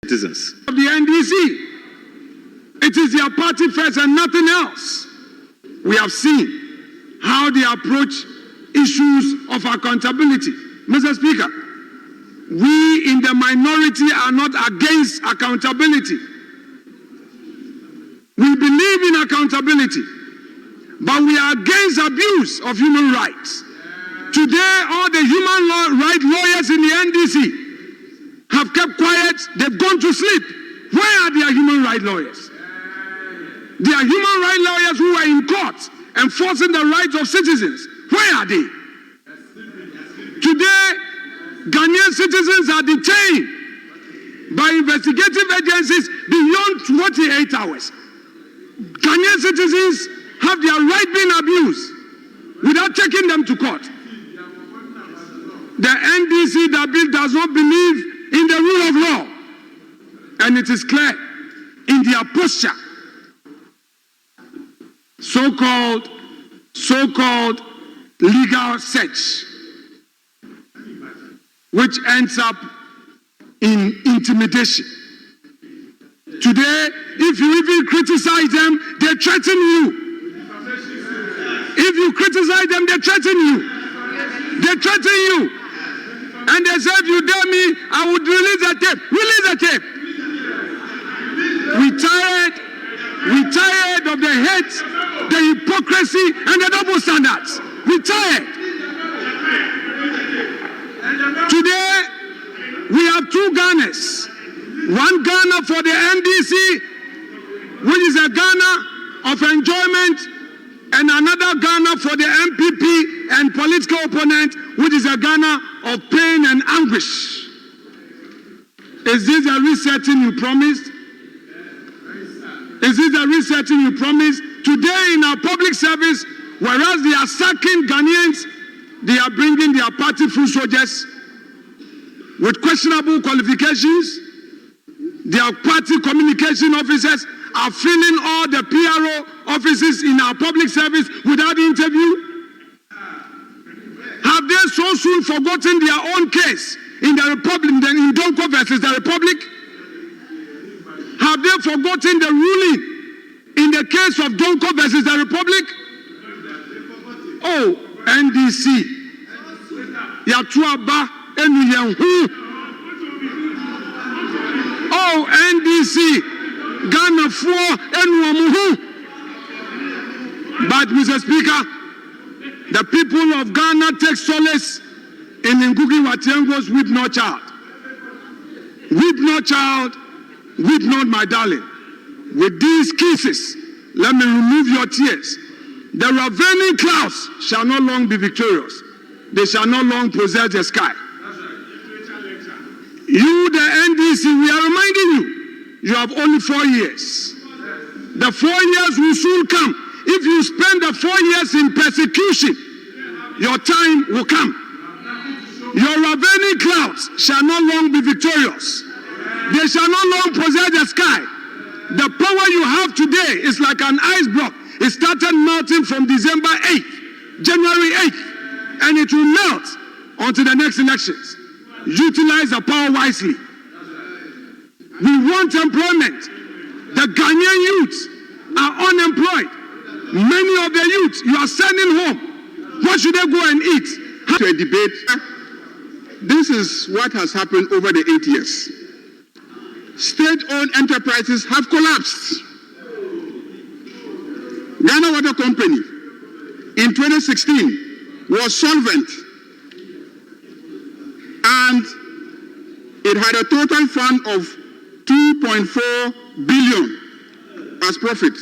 citizens. Of the NDC, it is their party first and nothing else. We have seen how they approach issues of accountability. Mr. Speaker, we in the minority are not against accountability. We believe in accountability, but we are against abuse of human rights. Today, all the human rights lawyers in the NDC have kept quiet. They've gone to sleep. Where are their human rights lawyers? Their human rights lawyers who were in court enforcing the rights of citizens. Where are they? Today, Ghanaian citizens are detained by investigative agencies beyond 48 hours. Ghanaian citizens have their right being abused without taking them to court. The NDC does not believe in the rule of law, and it is clear in their posture. So-called legal search, which ends up in intimidation. Today, if you even criticize them, they threaten you. If you criticize them, they threaten you. They threaten you. And they say, if you dare me, I would release the tape. Release the tape. We tired of the hate, the hypocrisy, and the double standards. We tired. Today, we have two Ghanas. One Ghana for the NDC, which is a Ghana of enjoyment, and another Ghana for the MPP and political opponent, which is a Ghana of pain and anguish. Is this the resetting you promised? Is this the resetting you promised? Today in our public service, whereas they are sacking Ghanaians, they are bringing their party foot soldiers with questionable qualifications. Their party communication officers are filling all the PRO offices in our public service without interview. Have they so soon forgotten their own case in the Republic, in Donko versus the Republic? Have they forgotten the ruling in the case of Donko versus the Republic? Oh, NDC. Yatuaba Enuyenhu. Oh, NDC. Ghana for Enuamuhu. But, Mr. Speaker, the people of Ghana take solace in Ngugi Watiengo's "Weep Not Child." Weep not, child, weep not, my darling. With these kisses, let me remove your tears. The ravening clouds shall not long be victorious. They shall not long possess the sky. You, the NDC, we are reminding you, you have only 4 years. The 4 years will soon come. If you spend the 4 years in persecution, your time will come. Your ravening clouds shall not long be victorious. They shall not long possess the sky. The power you have today is like an ice block. It started melting from December 8th, January 8th, and it will melt until the next elections. Utilize the power wisely. We want employment. The Ghanaian youths are unemployed. Many of the youths you are sending home. What should they go and eat? To a debate. This is what has happened over the 8 years. State-owned enterprises have collapsed. Ghana Water Company in 2016 was solvent, and it had a total fund of 2.4 billion as profit.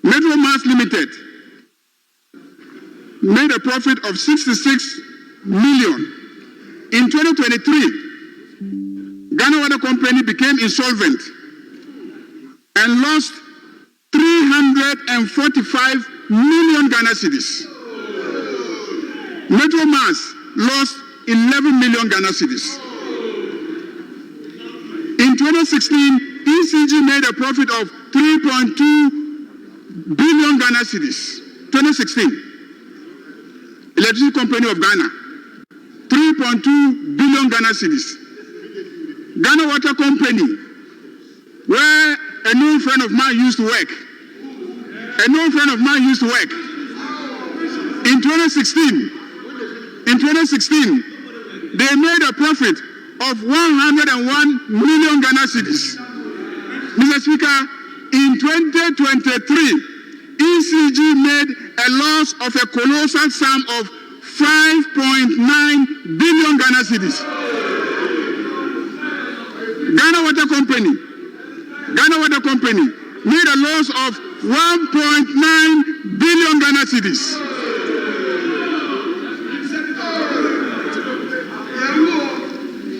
Metro Mass Limited made a profit of 66 million. In 2023, Ghana Water Company became insolvent and lost 345 million Ghana cedis. Metro Mass lost 11 million Ghana cedis. In 2016, ECG made a profit of 3.2 billion Ghana cedis. 2016, Electricity Company of Ghana, 3.2 billion Ghana cedis. Ghana Water Company where a known friend of mine used to work. A known friend of mine used to work. In 2016, they made a profit of 101 million Ghana cedis. Mr. Speaker, in 2023, ECG made a loss of a colossal sum of 5.9 billion Ghana cedis. Ghana Water Company made a loss of 1.9 billion Ghana cedis.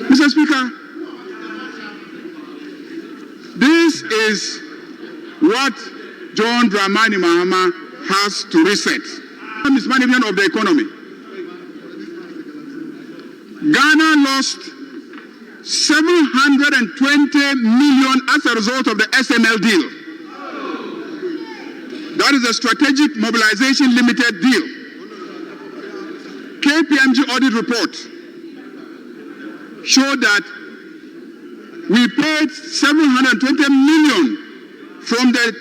Mr. Speaker, this is what John Dramani Mahama has to reset. Mismanagement of the economy. Ghana lost 720 million as a result of the SML deal. That is a Strategic Mobilization Limited deal. KPMG audit report showed that we paid 720 million from the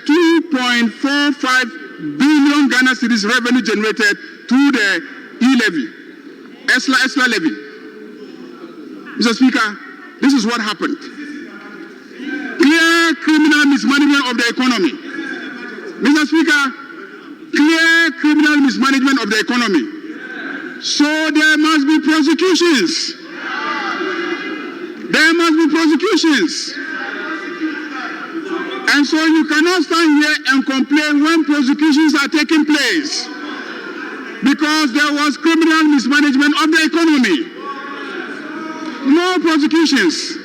2.45 billion Ghana cedis revenue generated through the e-levy, ESLA levy. Mr. Speaker, this is what happened. Clear criminal mismanagement of the economy. Mr. Speaker, clear criminal mismanagement of the economy. So there must be prosecutions. There must be prosecutions. And so you cannot stand here and complain when prosecutions are taking place. Because there was criminal mismanagement of the economy. No prosecutions.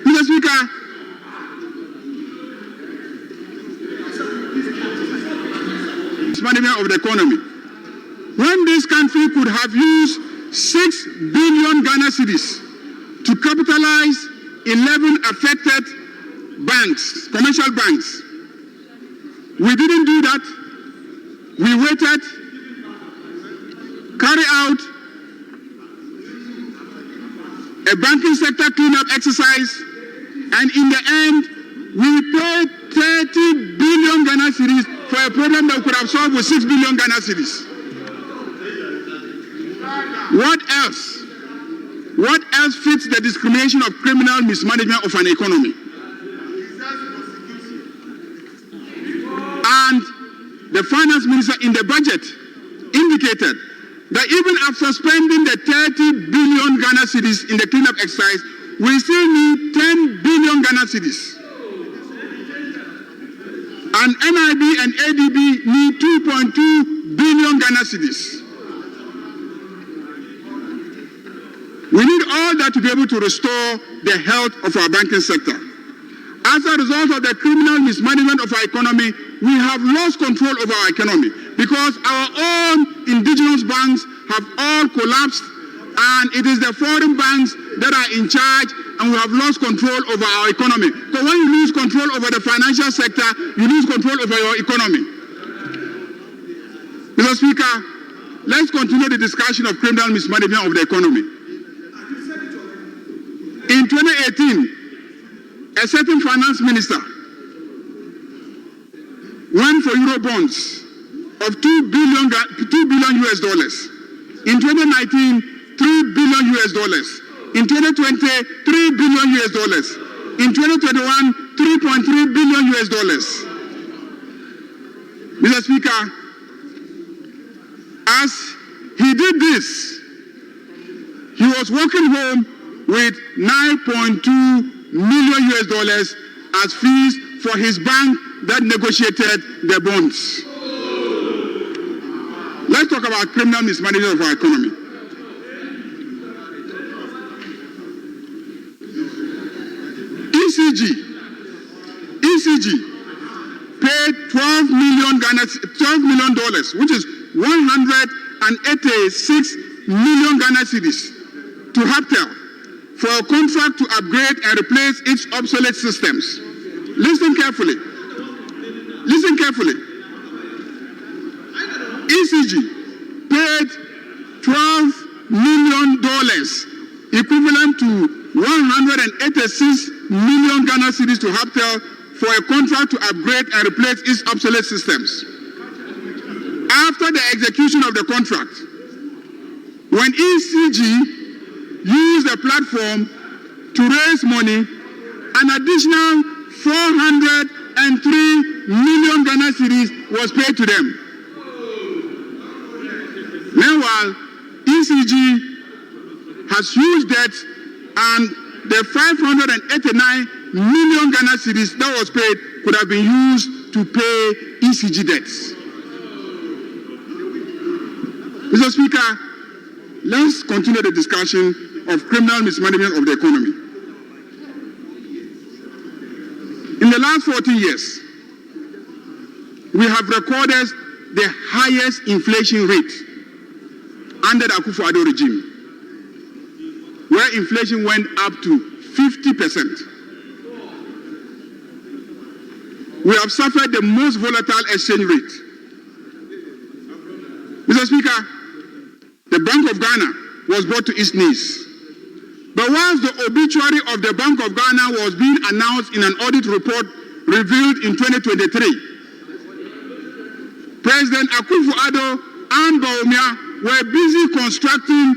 Mr. Speaker, mismanagement of the economy. When this country could have used 6 billion Ghana cedis to capitalize 11 affected banks, commercial banks. We didn't do that. We waited, carry out a banking sector cleanup exercise, and in the end, we paid 30 billion Ghana cedis for a problem that we could have solved with 6 billion Ghana cedis. What else? What else fits the discrimination of criminal mismanagement of an economy? And the finance minister in the budget indicated that even after spending the 30 billion Ghana cedis in the cleanup exercise, we still need 10 billion Ghana cedis. And NIB and ADB need 2.2 billion Ghana cedis. We need all that to be able to restore the health of our banking sector. As a result of the criminal mismanagement of our economy, we have lost control over our economy because our own indigenous banks have all collapsed, and it is the foreign banks that are in charge, and we have lost control over our economy. So when you lose control over the financial sector, you lose control over your economy. Mr. Speaker, let's continue the discussion of criminal mismanagement of the economy. In 2018, a certain finance minister went for Eurobonds of $2 billion US dollars. In 2019, $3 billion US dollars. In 2020, $3 billion US dollars. In 2021, $3.3 billion US dollars. Mr. Speaker, as he did this, he was walking home with $9.2 million US dollars as fees for his bank that negotiated the bonds. Let's talk about criminal mismanagement of our economy. ECG paid $12 million, which is 186 million Ghana cedis to Haptel for a contract to upgrade and replace its obsolete systems. Listen carefully. Listen carefully. ECG paid $12 million, equivalent to 186 million Ghana cedis to Haptel for a contract to upgrade and replace its obsolete systems. After the execution of the contract, when ECG used the platform to raise money, an additional 403 million Ghana cedis was paid to them. Meanwhile, ECG has huge debt, and the 589 million Ghana cedis that was paid could have been used to pay ECG debts. Mr. Speaker, let's continue the discussion of criminal mismanagement of the economy. In the last 14 years, we have recorded the highest inflation rate under the Akufo-Addo regime, where inflation went up to 50%. We have suffered the most volatile exchange rate. Mr. Speaker, the Bank of Ghana was brought to its knees. But whilst the obituary of the Bank of Ghana was being announced in an audit report revealed in 2023, President Akufo-Addo and Bawumia were busy constructing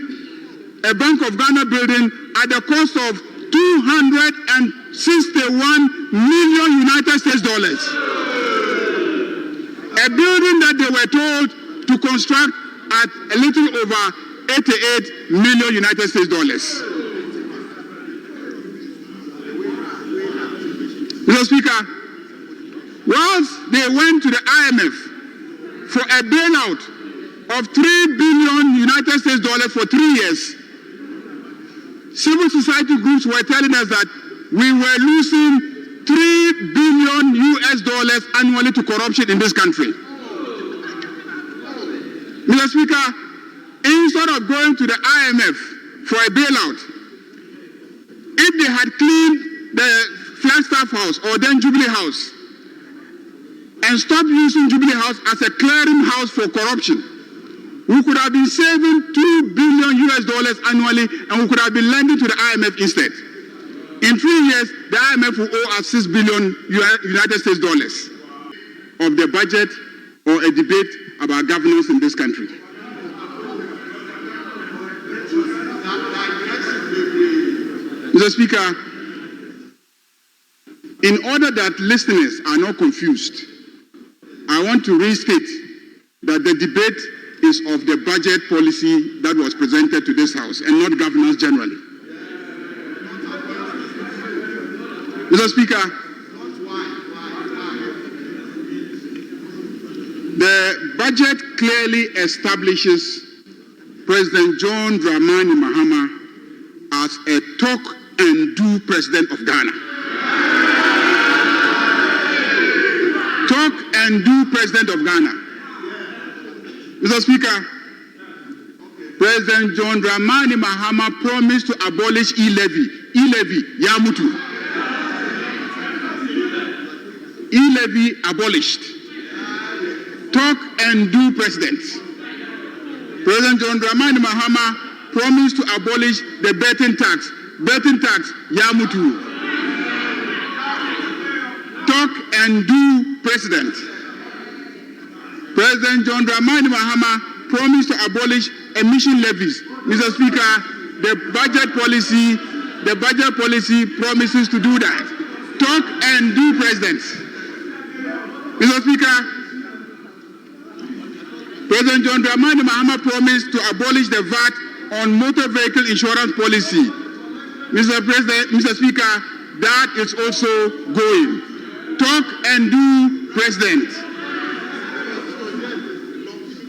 a Bank of Ghana building at the cost of $261 million United States dollars. A building that they were told to construct at a little over 88 million United States dollars. Mr. Speaker, whilst they went to the IMF for a bailout of 3 billion United States dollars for 3 years, civil society groups were telling us that we were losing 3 billion US dollars annually to corruption in this country. Mr. Speaker, instead of going to the IMF for a bailout, if they had cleaned the Flagstaff House or then Jubilee House and stopped using Jubilee House as a clearing house for corruption, we could have been saving 2 billion US dollars annually, and we could have been lending to the IMF instead. In 3 years, the IMF will owe us 6 billion United States dollars of the budget or a debate about governance in this country. Mr. Speaker, in order that listeners are not confused, I want to restate that the debate is of the budget policy that was presented to this House and not governance generally. Mr. Speaker, the budget clearly establishes President John Dramani Mahama as a talk and do president of Ghana. Talk and do president of Ghana. Mr. Speaker, President John Dramani Mahama promised to abolish e-levy. E-levy, Yamutu. E-levy abolished. Talk and do president. President John Dramani Mahama promised to abolish the betting tax. Betting tax, Yamutu. Talk and do president. President John Dramani Mahama promised to abolish emission levies. Mr. Speaker, the budget policy promises to do that. Talk and do president. Mr. Speaker, President John Dramani Mahama promised to abolish the VAT on motor vehicle insurance policy. Mr. Speaker, that is also going. Talk and do president.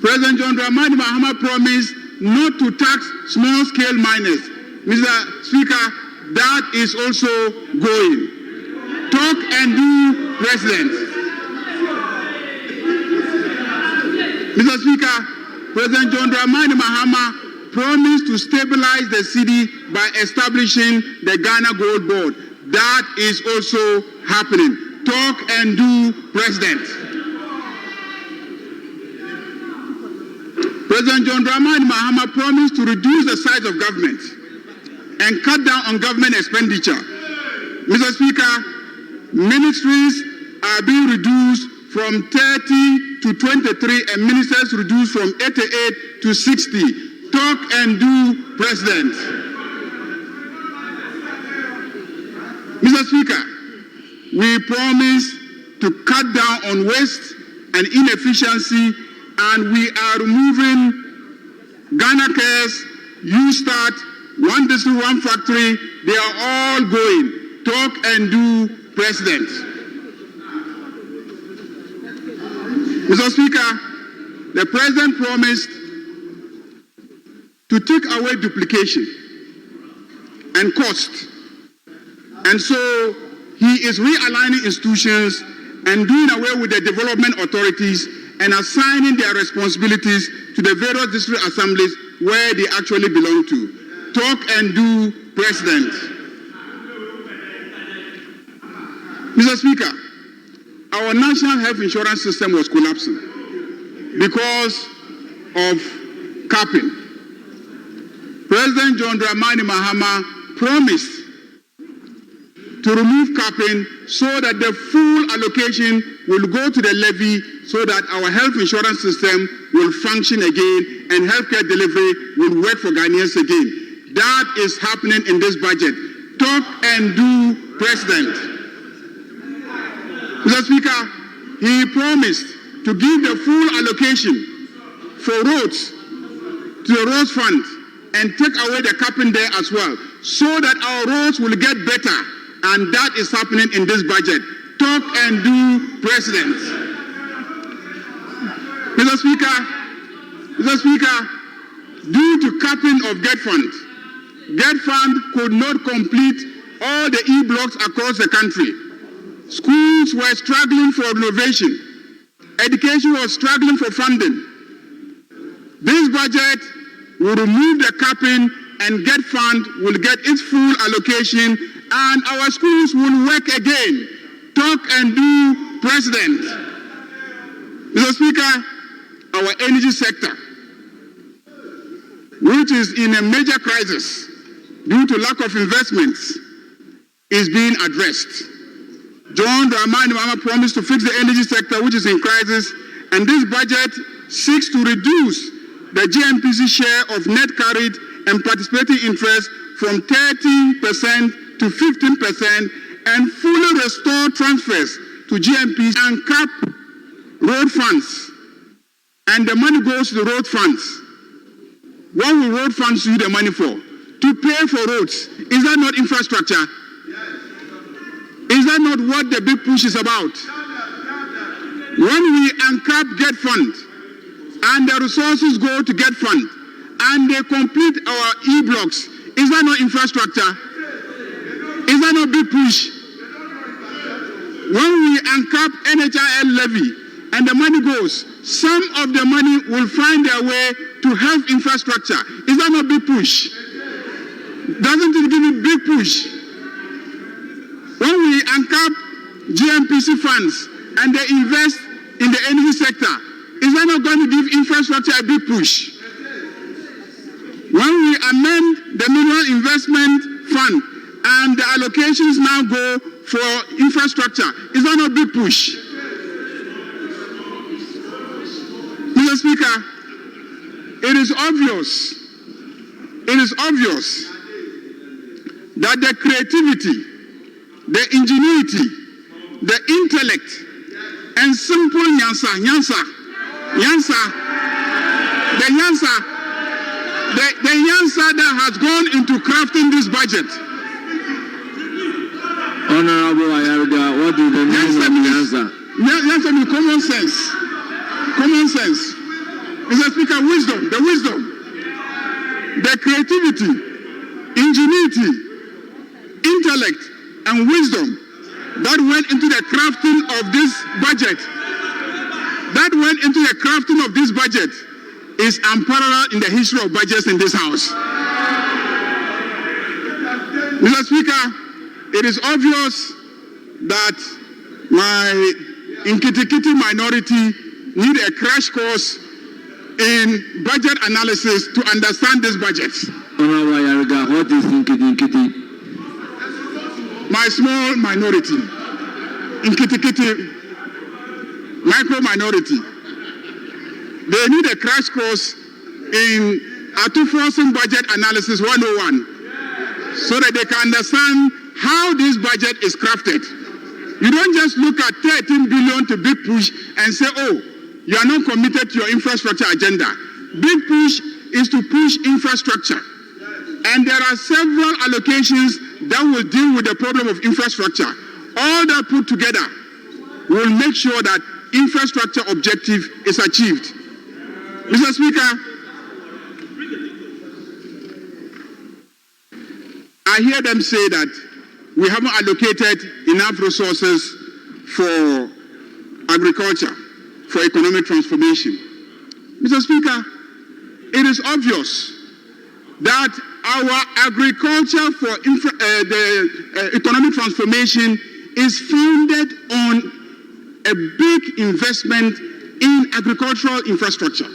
President John Dramani Mahama promised not to tax small-scale miners. Mr. Speaker, that is also going. Talk and do president. Mr. Speaker, President John Dramani Mahama promised to stabilize the city by establishing the Ghana Gold Board. That is also happening. Talk and do president. President John Dramani Mahama promised to reduce the size of government and cut down on government expenditure. Mr. Speaker, ministries are being reduced from 30 to 23 and ministers reduced from 88 to 60. Talk and do, President. Mr. Speaker, we promise to cut down on waste and inefficiency, and we are removing Ghana Cares, You Start, One District, One Factory. They are all going. Talk and do, President. Mr. Speaker, the President promised to take away duplication and cost. And so he is realigning institutions and doing away with the development authorities and assigning their responsibilities to the various district assemblies where they actually belong to. Talk and do, President. Mr. Speaker, our national health insurance system was collapsing because of capping. President John Dramani Mahama promised to remove capping so that the full allocation will go to the levy so that our health insurance system will function again and healthcare delivery will work for Ghanaians again. That is happening in this budget. Talk and do, President. Mr. Speaker, he promised to give the full allocation for roads to the roads fund and take away the capping there as well so that our roads will get better. And that is happening in this budget. Talk and do, President. Mr. Speaker, due to capping of GET Fund could not complete all the E-blocks across the country. Schools were struggling for renovation. Education was struggling for funding. This budget will remove the capping and GET Fund will get its full allocation and our schools will work again. Talk and do, President. Mr. Speaker, our energy sector, which is in a major crisis due to lack of investments, is being addressed. John Dramani Mahama promised to fix the energy sector, which is in crisis, and this budget seeks to reduce the GNPC share of net carried and participating interest from 30% to 15% and fully restore transfers to GNPC and cap road funds. And the money goes to the road funds. What will road funds use the money for? To pay for roads. Is that not infrastructure? Is that not what the big push is about? When we uncap GET Fund and the resources go to GET Fund and they complete our E-blocks, is that not infrastructure? Is that not big push? When we uncap NHIL levy and the money goes, some of the money will find their way to health infrastructure. Is that not big push? Doesn't it give a big push? When we uncap GNPC funds and they invest in the energy sector, is that not going to give infrastructure a big push? When we amend the mineral investment fund and the allocations now go for infrastructure, is that not a big push? Mr. Speaker, it is obvious that the creativity, the ingenuity, the intellect, and simple nyansa that has gone into crafting this budget. Honorable Ayariga, what do you mean by nyansa? Nyansa means common sense. Common sense. Mr. Speaker, wisdom, the creativity, ingenuity, intellect, and wisdom that went into the crafting of this budget, is unparalleled in the history of budgets in this House. Mr. Speaker, it is obvious that my Nkiti minority need a crash course in budget analysis to understand this budget. Honorable Ayariga, what is Nkiti? my small minority, in kitty, micro minority, they need a crash course in Atuforcing Budget Analysis 101 so that they can understand how this budget is crafted. You don't just look at 13 billion to big push and say, oh, you are not committed to your infrastructure agenda. Big push is to push infrastructure. And there are several allocations that will deal with the problem of infrastructure. All that put together will make sure that infrastructure objective is achieved. Mr. Speaker, I hear them say that we haven't allocated enough resources for agriculture, for economic transformation. Mr. Speaker, it is obvious that our agriculture for economic transformation is founded on a big investment in agricultural infrastructure.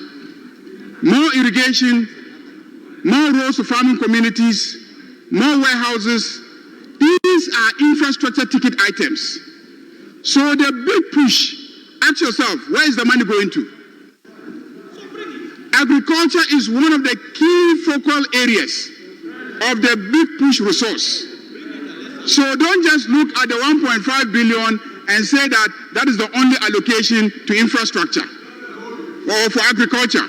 More irrigation, more roads to farming communities, more warehouses. These are infrastructure ticket items. So the big push, ask yourself, where is the money going to? Agriculture is one of the key focal areas of the big push resource. So don't just look at the 1.5 billion and say that that is the only allocation to infrastructure or for agriculture.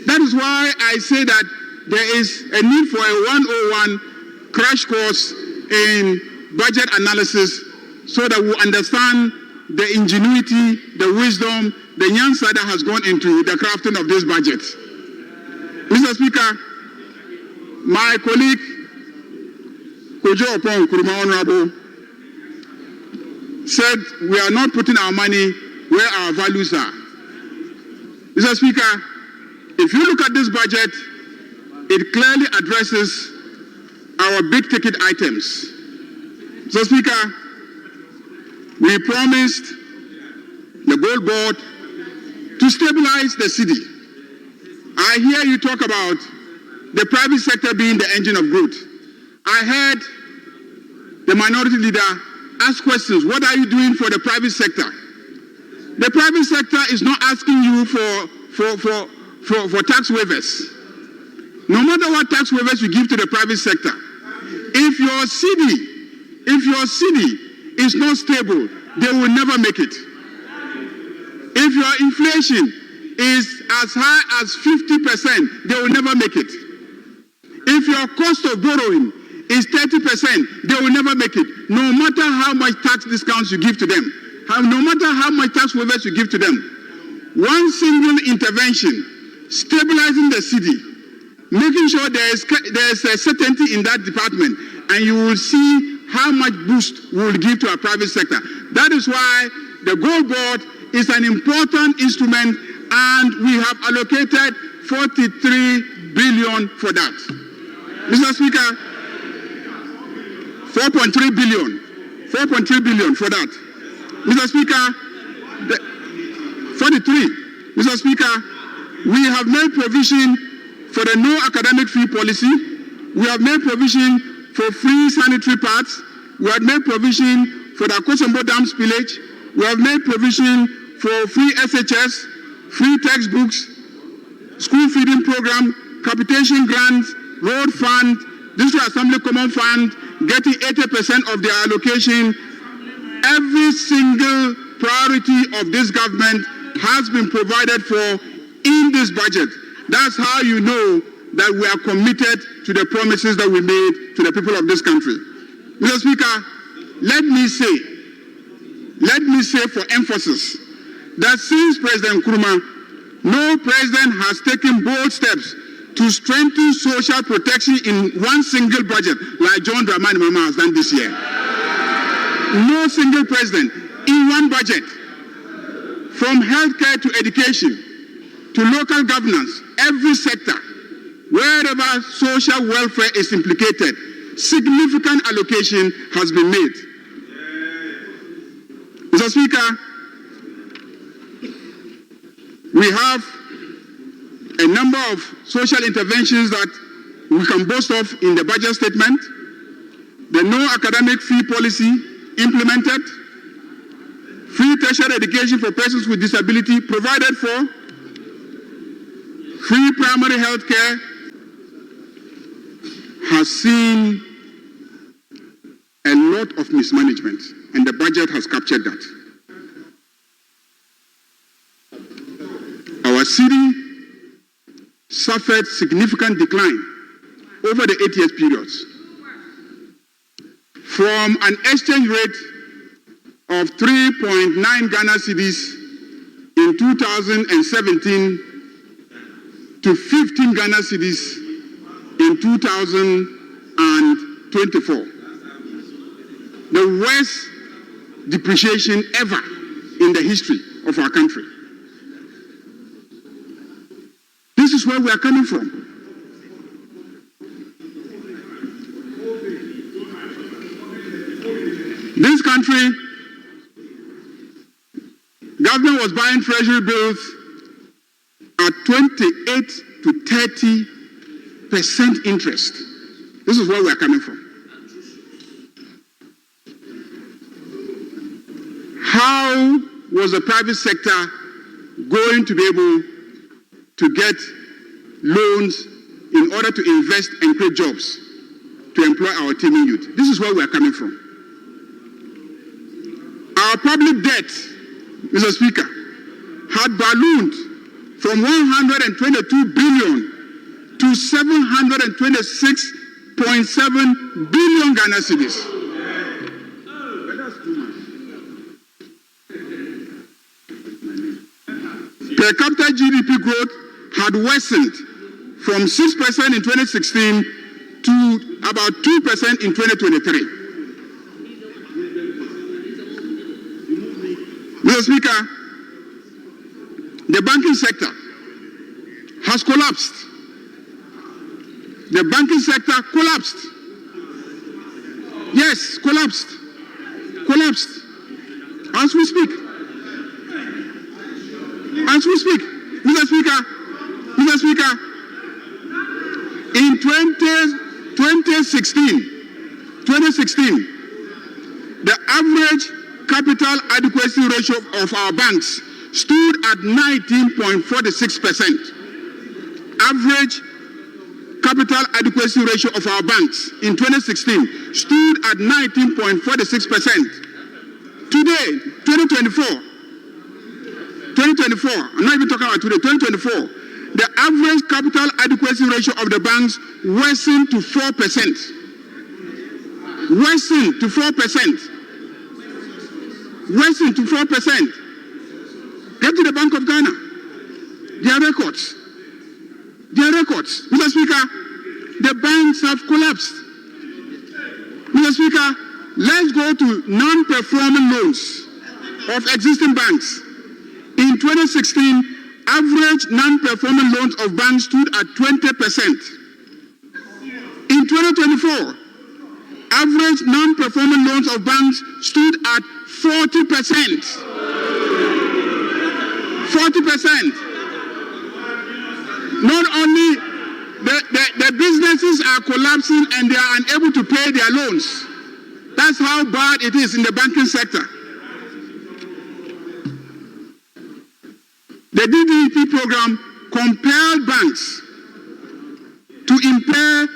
That is why I say that there is a need for a 101 crash course in budget analysis so that we understand the ingenuity, the wisdom, the nyansa that has gone into the crafting of this budget. Mr. Speaker, my colleague, Kojo Opon Kuruma Honorable, said we are not putting our money where our values are. Mr. Speaker, if you look at this budget, it clearly addresses our big ticket items. Mr. Speaker, we promised the Gold Board to stabilize the city. I hear you talk about the private sector being the engine of growth. I heard the minority leader ask questions. What are you doing for the private sector? The private sector is not asking you for tax waivers. No matter what tax waivers you give to the private sector, if your city is not stable, they will never make it. If your inflation is as high as 50%, they will never make it. If your cost of borrowing is 30%, they will never make it. No matter how much tax discounts you give to them, no matter how much tax waivers you give to them, one single intervention, stabilizing the city, making sure there is a certainty in that department, and you will see how much boost we will give to our private sector. That is why the Gold Board is an important instrument, and we have allocated 43 billion for that. Mr. Speaker, 4.3 billion for that. Mr. Speaker, 43. Mr. Speaker, we have made provision for the no academic fee policy. We have made provision for free sanitary pads. We have made provision for the Akosombo Dam spillage. We have made provision for free SHS, free textbooks, school feeding program, capitation grants, road fund, district assembly common fund, getting 80% of their allocation. Every single priority of this government has been provided for in this budget. That's how you know that we are committed to the promises that we made to the people of this country. Mr. Speaker, let me say for emphasis that since President Nkrumah, no president has taken bold steps to strengthen social protection in one single budget like John Dramani Mahama has done this year. No single president in one budget, from healthcare to education to local governance, every sector, wherever social welfare is implicated, significant allocation has been made. Mr. Speaker, we have a number of social interventions that we can boast of in the budget statement. the no academic fee policy implemented, free tertiary education for persons with disability provided for, free primary health care, has seen a lot of mismanagement, and the budget has captured that. Our city suffered significant decline over the 8 years period, from an exchange rate of 3.9 Ghana cedis in 2017 to 15 Ghana cedis in 2024. The worst depreciation ever in the history of our country. This is where we are coming from. This country, government was buying treasury bills at 28 to 30% interest. This is where we are coming from. How was the private sector going to be able to get loans in order to invest and create jobs to employ our teeming youth? This is where we are coming from. Our public debt, Mr. Speaker, had ballooned from 122 billion to 726.7 billion Ghana cedis. Per capita GDP growth had worsened from 6% in 2016 to about 2% in 2023. Mr. Speaker, the banking sector has collapsed. The banking sector collapsed. Yes, collapsed. Collapsed. As we speak. As we speak. Mr. Speaker, in 2016, the average capital adequacy ratio of our banks stood at 19.46%. Average capital adequacy ratio of our banks in 2016 stood at 19.46%. Today, 2024, I'm not even talking about today, 2024, the average capital adequacy ratio of the banks worsened to 4%. Worsened to 4%. Worsened to 4%. Get to the Bank of Ghana. Their records. Their records. Mr. Speaker, the banks have collapsed. Mr. Speaker, let's go to non-performing loans of existing banks. In 2016, average non-performing loans of banks stood at 20%. In 2024, average non-performing loans of banks stood at 40%. 40%. Not only the businesses are collapsing and they are unable to pay their loans. That's how bad it is in the banking sector. The DDP program compelled banks to impair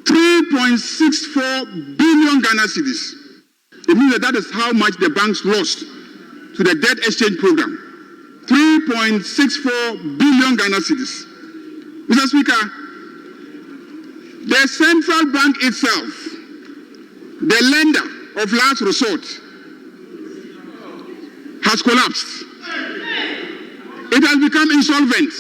3.64 billion Ghana cedis. It means that is how much the banks lost to the debt exchange program. 3.64 billion Ghana cedis. Mr. Speaker, the central bank itself, the lender of last resort, has collapsed. It has become insolvent.